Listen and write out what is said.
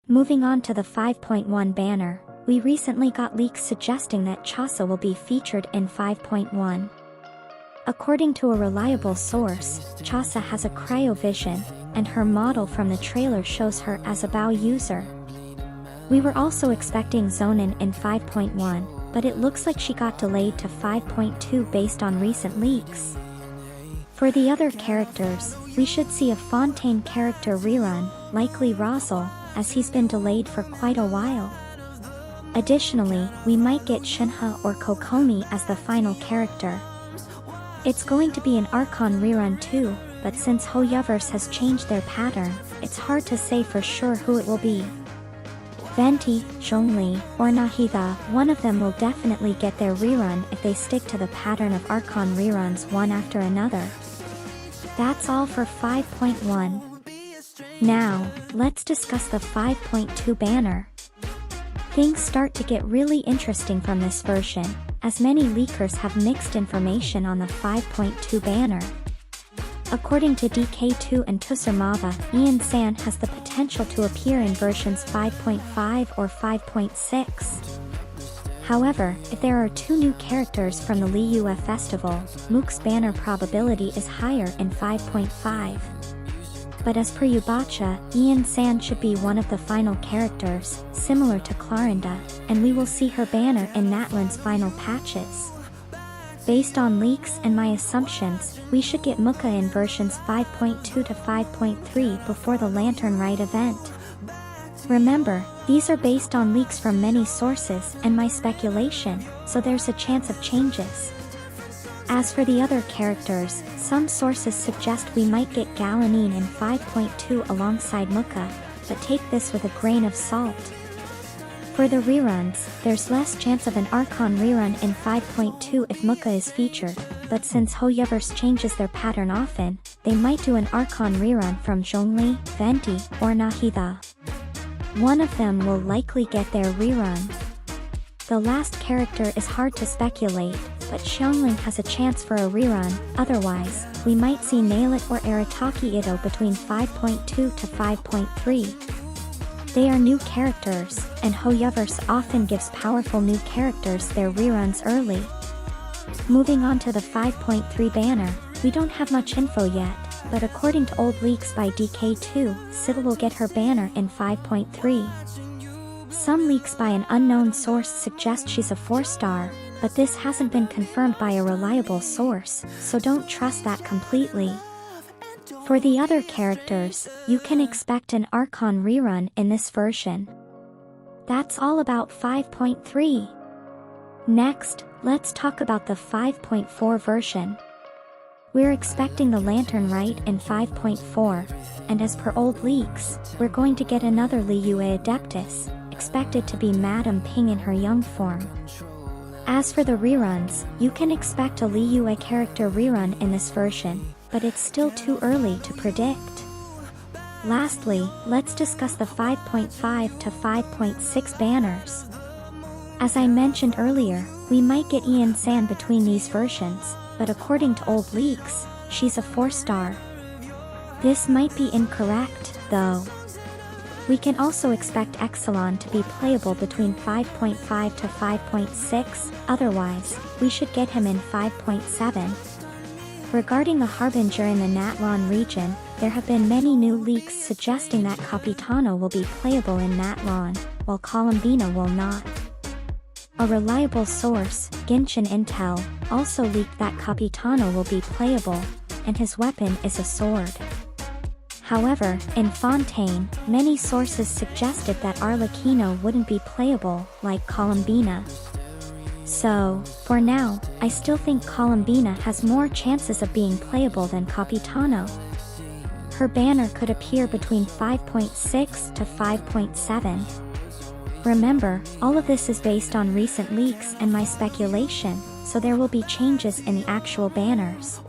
Moving on to the 5.1 banner, we recently got leaks suggesting that Chasa will be featured in 5.1. According to a reliable source, Chasa has a cryovision, and her model from the trailer shows her as a bow user. We were also expecting Xilonen in 5.1, but it looks like she got delayed to 5.2 based on recent leaks. For the other characters, we should see a Fontaine character rerun, likely Rosal, as he's been delayed for quite a while. Additionally, we might get Shinha or Kokomi as the final character. It's going to be an Archon rerun too, but since Hoyoverse has changed their pattern, it's hard to say for sure who it will be. Venti, Zhongli, or Nahida, one of them will definitely get their rerun if they stick to the pattern of Archon reruns one after another. That's all for 5.1. Now, let's discuss the 5.2 banner. Things start to get really interesting from this version, as many leakers have mixed information on the 5.2 banner. According to DK2 and Tsusurmava, Ian San has the potential to appear in versions 5.5 or 5.6. However, if there are 2 new characters from the Liyue Festival, Mook's banner probability is higher in 5.5. But as per Yubacha, Ian San should be one of the final characters, similar to Clarinda, and we will see her banner in Natlan's final patches. Based on leaks and my assumptions, we should get Muka in versions 5.2 to 5.3 before the Lantern Rite event. Remember, these are based on leaks from many sources and my speculation, so there's a chance of changes. As for the other characters, some sources suggest we might get Galanine in 5.2 alongside Muka, but take this with a grain of salt. For the reruns, there's less chance of an Archon rerun in 5.2 if Muka is featured, but since Hoyoverse changes their pattern often, they might do an Archon rerun from Zhongli, Venti, or Nahida. One of them will likely get their rerun. The last character is hard to speculate, but Xiongling has a chance for a rerun, otherwise, we might see Nailit or Arataki Ito between 5.2 to 5.3. They are new characters, and Hoyoverse often gives powerful new characters their reruns early. Moving on to the 5.3 banner, we don't have much info yet, but according to old leaks by DK2, Sybil will get her banner in 5.3. Some leaks by an unknown source suggest she's a 4-star, but this hasn't been confirmed by a reliable source, so don't trust that completely. For the other characters, you can expect an Archon rerun in this version. That's all about 5.3. Next, let's talk about the 5.4 version. We're expecting the Lantern Rite in 5.4, and as per old leaks, we're going to get another Liyue Adeptus, expected to be Madame Ping in her young form. As for the reruns, you can expect a Liyue character rerun in this version, but it's still too early to predict. Lastly, let's discuss the 5.5 to 5.6 banners. As I mentioned earlier, we might get Ian San between these versions, but according to old leaks, she's a 4-star. This might be incorrect, though. We can also expect Exelon to be playable between 5.5 to 5.6, otherwise, we should get him in 5.7. Regarding the Harbinger in the Natlan region, there have been many new leaks suggesting that Capitano will be playable in Natlan, while Columbina will not. A reliable source, Genshin Intel, also leaked that Capitano will be playable, and his weapon is a sword. However, in Fontaine, many sources suggested that Arlekeeno wouldn't be playable, like Columbina. So, for now, I still think Columbina has more chances of being playable than Capitano. Her banner could appear between 5.6 to 5.7. Remember, all of this is based on recent leaks and my speculation, so there will be changes in the actual banners.